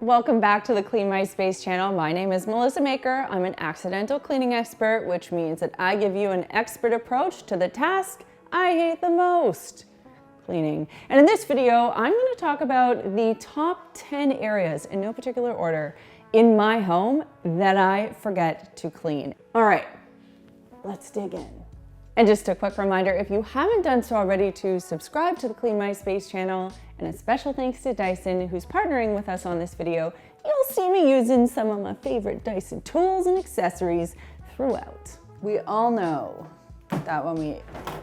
Welcome back to the Clean My Space channel. My name is Melissa Maker. I'm an accidental cleaning expert, which means that I give you an expert approach to the task I hate the most, cleaning. And in this video, I'm going to talk about the top 10 areas, in no particular order, in my home that I forget to clean. All right, let's dig in. And just a quick reminder, if you haven't done so already, to subscribe to the Clean My Space channel, and a special thanks to Dyson, who's partnering with us on this video. You'll see me using some of my favorite Dyson tools and accessories throughout. We all know that when we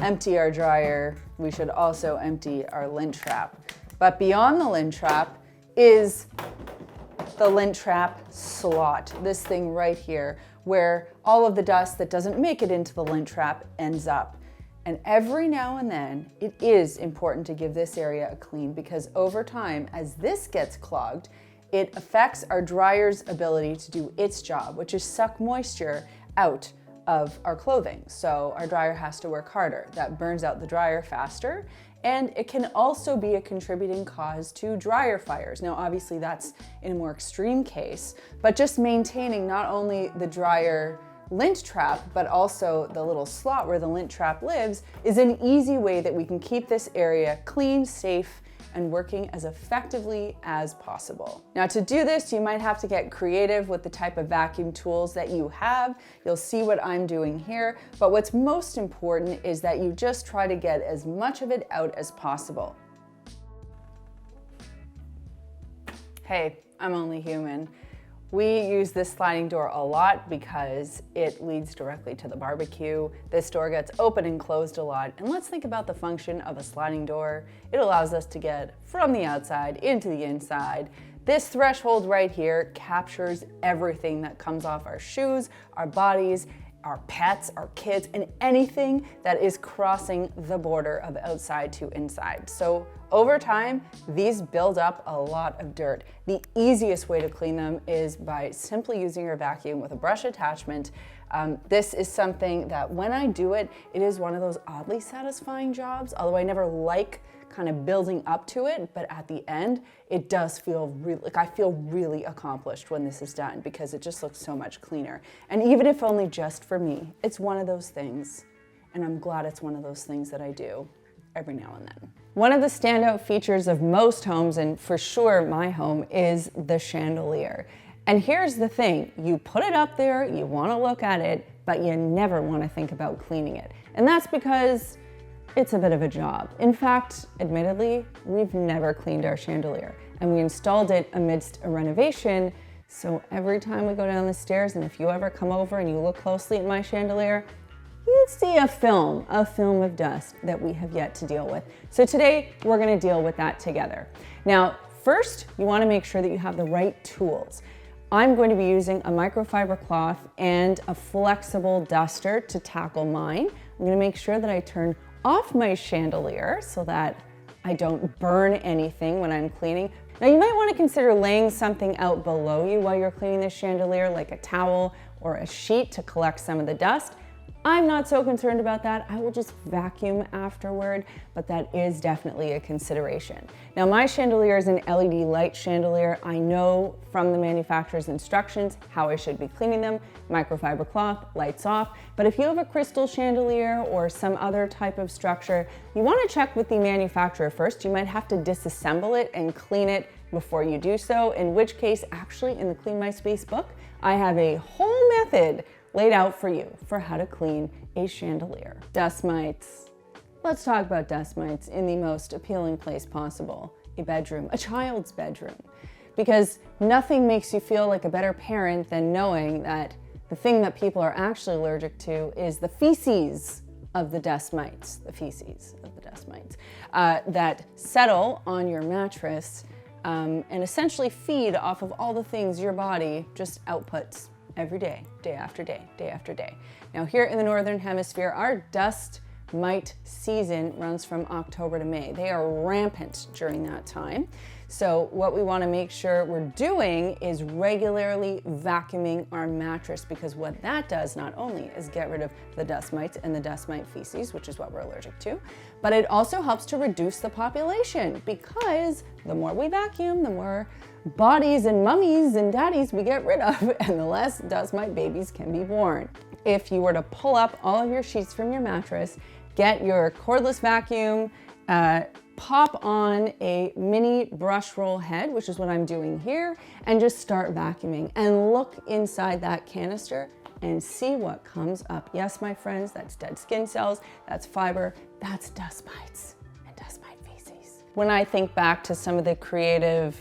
empty our dryer, we should also empty our lint trap. But beyond the lint trap is the lint trap slot, this thing right here, where all of the dust that doesn't make it into the lint trap ends up. And every now and then, it is important to give this area a clean, because over time, as this gets clogged, it affects our dryer's ability to do its job, which is suck moisture out of our clothing. So our dryer has to work harder. That burns out the dryer faster, and it can also be a contributing cause to dryer fires. Now, obviously that's in a more extreme case, but just maintaining not only the dryer lint trap, but also the little slot where the lint trap lives is an easy way that we can keep this area clean, safe, and working as effectively as possible. Now, to do this, you might have to get creative with the type of vacuum tools that you have. You'll see what I'm doing here, but what's most important is that you just try to get as much of it out as possible. Hey, I'm only human. We use this sliding door a lot because it leads directly to the barbecue. This door gets open and closed a lot. And let's think about the function of a sliding door. It allows us to get from the outside into the inside. This threshold right here captures everything that comes off our shoes, our bodies, our pets, our kids, and anything that is crossing the border of outside to inside. So over time, these build up a lot of dirt. The easiest way to clean them is by simply using your vacuum with a brush attachment. This is something that when I do it, it is one of those oddly satisfying jobs, although I never like kind of building up to it, but at the end, it does feel really, like I feel really accomplished when this is done, because it just looks so much cleaner. And even if only just for me, it's one of those things, and I'm glad it's one of those things that I do every now and then. One of the standout features of most homes, and for sure my home, is the chandelier. And here's the thing, you put it up there, you wanna look at it, but you never wanna think about cleaning it. And that's because it's a bit of a job. In fact, admittedly, we've never cleaned our chandelier, and we installed it amidst a renovation. So every time we go down the stairs, and if you ever come over and you look closely at my chandelier, you'd see a film of dust that we have yet to deal with. So today, we're gonna deal with that together. Now, first, you wanna make sure that you have the right tools. I'm going to be using a microfiber cloth and a flexible duster to tackle mine. I'm gonna make sure that I turn off my chandelier so that I don't burn anything when I'm cleaning. Now, you might want to consider laying something out below you while you're cleaning this chandelier, like a towel or a sheet, to collect some of the dust. I'm not so concerned about that. I will just vacuum afterward, but that is definitely a consideration. Now, my chandelier is an LED light chandelier. I know from the manufacturer's instructions how I should be cleaning them. Microfiber cloth, lights off. But if you have a crystal chandelier or some other type of structure, you want to check with the manufacturer first. You might have to disassemble it and clean it before you do so, in which case, actually, in the Clean My Space book, I have a whole method laid out for you for how to clean a chandelier. Dust mites. Let's talk about dust mites in the most appealing place possible, a bedroom, a child's bedroom. Because nothing makes you feel like a better parent than knowing that the thing that people are actually allergic to is the feces of the dust mites, that settle on your mattress and essentially feed off of all the things your body just outputs every day, day after day, day after day. Now, here in the Northern Hemisphere, our dust mite season runs from October to May. They are rampant during that time. So what we want to make sure we're doing is regularly vacuuming our mattress, because what that does not only is get rid of the dust mites and the dust mite feces, which is what we're allergic to, but it also helps to reduce the population, because the more we vacuum, the more bodies and mummies and daddies we get rid of, and the less dust mite babies can be born. If you were to pull up all of your sheets from your mattress, get your cordless vacuum, pop on a mini brush roll head, which is what I'm doing here, and just start vacuuming and look inside that canister and see what comes up. Yes, my friends, that's dead skin cells, that's fiber, that's dust mites and dust mite feces. When I think back to some of the creative,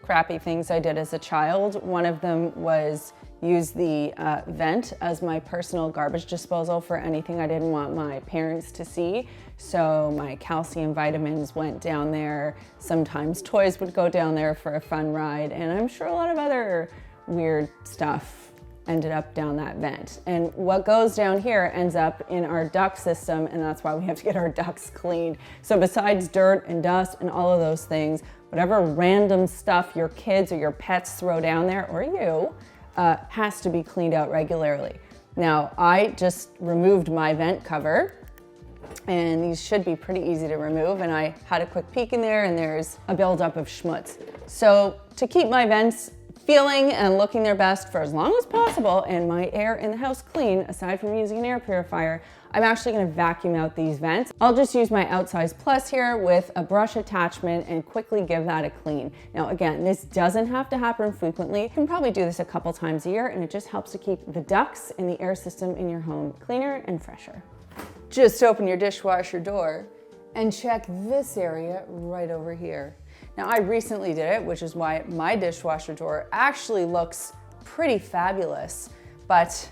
crappy things I did as a child, one of them was use the vent as my personal garbage disposal for anything I didn't want my parents to see. So my calcium vitamins went down there. Sometimes toys would go down there for a fun ride. And I'm sure a lot of other weird stuff ended up down that vent. And what goes down here ends up in our duct system, and that's why we have to get our ducts cleaned. So besides dirt and dust and all of those things, whatever random stuff your kids or your pets throw down there, or you, has to be cleaned out regularly. Now, I just removed my vent cover, and these should be pretty easy to remove, and I had a quick peek in there, and there's a buildup of schmutz. So to keep my vents feeling and looking their best for as long as possible and my air in the house clean, aside from using an air purifier, I'm actually gonna vacuum out these vents. I'll just use my Outsize Plus here with a brush attachment and quickly give that a clean. Now again, this doesn't have to happen frequently. You can probably do this a couple times a year, and it just helps to keep the ducts and the air system in your home cleaner and fresher. Just open your dishwasher door and check this area right over here. Now, I recently did it, which is why my dishwasher door actually looks pretty fabulous, but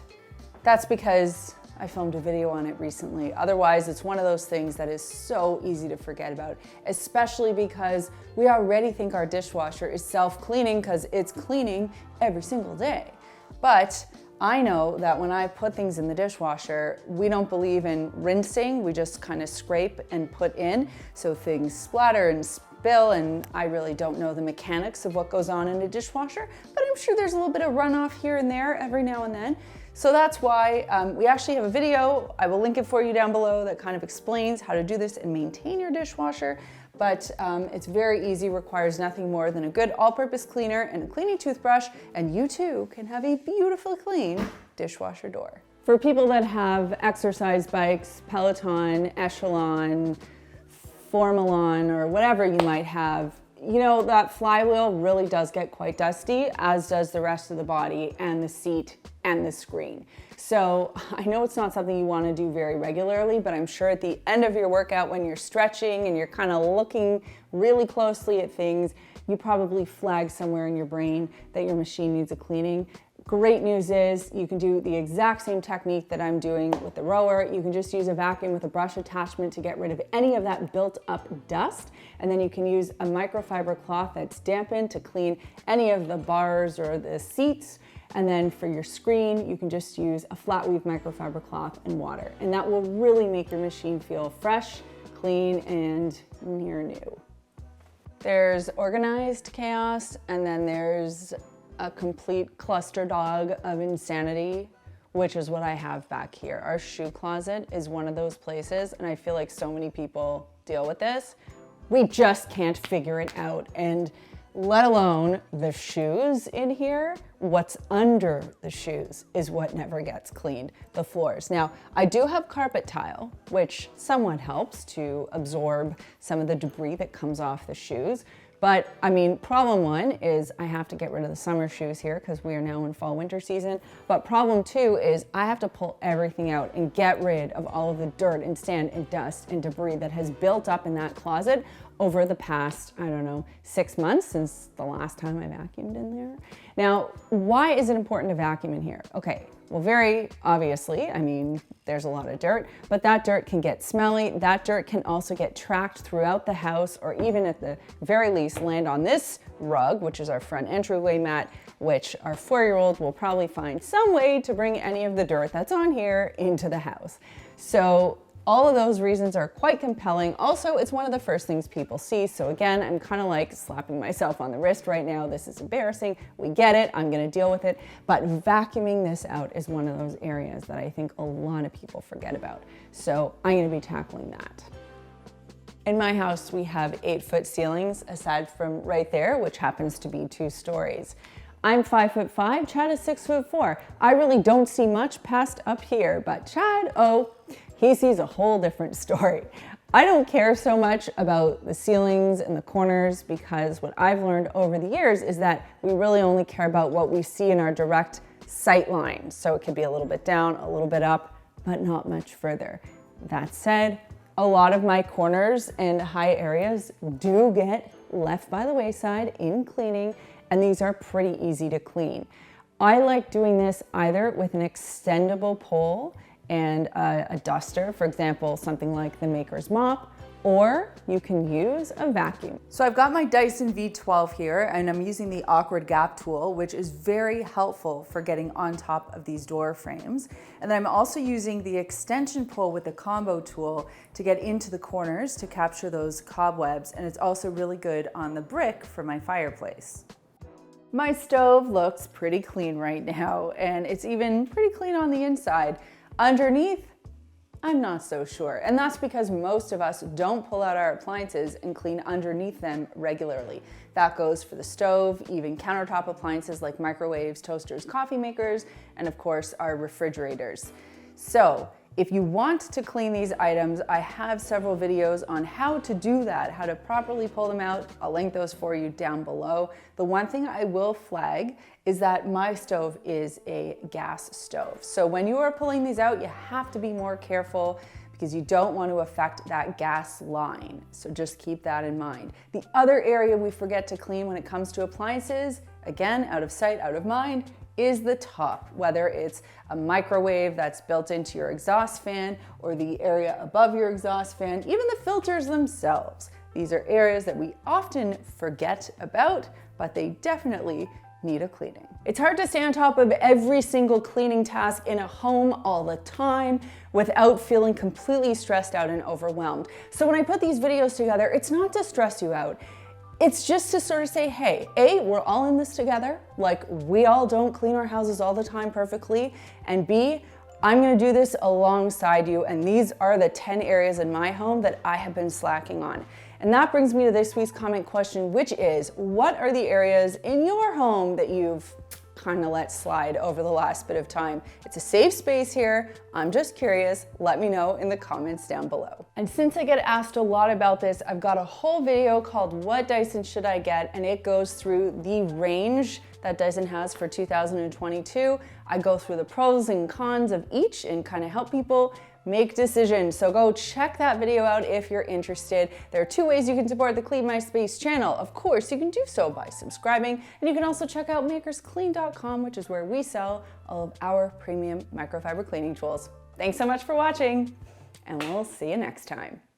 that's because I filmed a video on it recently. Otherwise, it's one of those things that is so easy to forget about, especially because we already think our dishwasher is self-cleaning because it's cleaning every single day. But I know that when I put things in the dishwasher, we don't believe in rinsing. We just kind of scrape and put in, so things splatter and spill, and I really don't know the mechanics of what goes on in a dishwasher, but I'm sure there's a little bit of runoff here and there every now and then. So that's why we actually have a video, I will link it for you down below, that kind of explains how to do this and maintain your dishwasher. But it's very easy, requires nothing more than a good all-purpose cleaner and a cleaning toothbrush, and you too can have a beautifully clean dishwasher door. For people that have exercise bikes, Peloton, Echelon, Formalon, or whatever you might have, you know, that flywheel really does get quite dusty, as does the rest of the body and the seat and the screen. So I know it's not something you want to do very regularly, but I'm sure at the end of your workout, when you're stretching and you're kind of looking really closely at things, you probably flag somewhere in your brain that your machine needs a cleaning. Great news is you can do the exact same technique that I'm doing with the rower. You can just use a vacuum with a brush attachment to get rid of any of that built up dust. And then you can use a microfiber cloth that's dampened to clean any of the bars or the seats. And then for your screen, you can just use a flat weave microfiber cloth and water. And that will really make your machine feel fresh, clean, and near new. There's organized chaos, and then there's a complete cluster dog of insanity, which is what I have back here. Our shoe closet is one of those places, and I feel like so many people deal with this. We just can't figure it out, and let alone the shoes in here. What's under the shoes is what never gets cleaned, the floors. Now, I do have carpet tile, which somewhat helps to absorb some of the debris that comes off the shoes. But I mean, problem one is I have to get rid of the summer shoes here because we are now in fall winter season. But problem two is I have to pull everything out and get rid of all of the dirt and sand and dust and debris that has built up in that closet over the past, I don't know, 6 months since the last time I vacuumed in there. Now, why is it important to vacuum in here? Okay, well, very obviously, I mean, there's a lot of dirt, but that dirt can get smelly. That dirt can also get tracked throughout the house, or even at the very least land on this rug, which is our front entryway mat, which our 4-year-old will probably find some way to bring any of the dirt that's on here into the house. So All of those reasons are quite compelling. Also, it's one of the first things people see. So again, I'm kind of like slapping myself on the wrist right now. This is embarrassing. We get it. I'm going to deal with it. But vacuuming this out is one of those areas that I think a lot of people forget about. So I'm going to be tackling that. In my house, we have 8-foot ceilings, aside from right there, which happens to be 2 stories. I'm 5'5", Chad is 6'4". I really don't see much past up here, but Chad, oh, he sees a whole different story. I don't care so much about the ceilings and the corners because what I've learned over the years is that we really only care about what we see in our direct sight line. So it could be a little bit down, a little bit up, but not much further. That said, a lot of my corners and high areas do get left by the wayside in cleaning, and these are pretty easy to clean. I like doing this either with an extendable pole and a duster, for example, something like the Maker's Mop, or you can use a vacuum. So I've got my Dyson V12 here, and I'm using the awkward gap tool, which is very helpful for getting on top of these door frames. And then I'm also using the extension pole with the combo tool to get into the corners to capture those cobwebs, and it's also really good on the brick for my fireplace. My stove looks pretty clean right now, and it's even pretty clean on the inside. Underneath, I'm not so sure, and that's because most of us don't pull out our appliances and clean underneath them regularly. That goes for the stove, even countertop appliances like microwaves, toasters, coffee makers, and of course our refrigerators. So if you want to clean these items, I have several videos on how to do that, how to properly pull them out. I'll link those for you down below. The one thing I will flag is that my stove is a gas stove. So when you are pulling these out, you have to be more careful because you don't want to affect that gas line. So just keep that in mind. The other area we forget to clean when it comes to appliances, again, out of sight, out of mind, is the top, whether it's a microwave that's built into your exhaust fan or the area above your exhaust fan, even the filters themselves. These are areas that we often forget about, but they definitely need a cleaning. It's hard to stay on top of every single cleaning task in a home all the time without feeling completely stressed out and overwhelmed. So when I put these videos together, it's not to stress you out. It's just to sort of say, hey, A, we're all in this together. Like, we all don't clean our houses all the time perfectly. And B, I'm gonna do this alongside you. And these are the 10 areas in my home that I have been slacking on. And that brings me to this week's comment question, which is, what are the areas in your home that you've kind of let slide over the last bit of time? It's a safe space here. I'm just curious. Let me know in the comments down below. And since I get asked a lot about this, I've got a whole video called What Dyson Should I Get? And it goes through the range that Dyson has for 2022. I go through the pros and cons of each and kind of help people make decisions. So go check that video out if you're interested. There are 2 ways you can support the Clean My Space channel. Of course, you can do so by subscribing, and you can also check out makersclean.com, which is where we sell all of our premium microfiber cleaning tools. Thanks so much for watching, and we'll see you next time.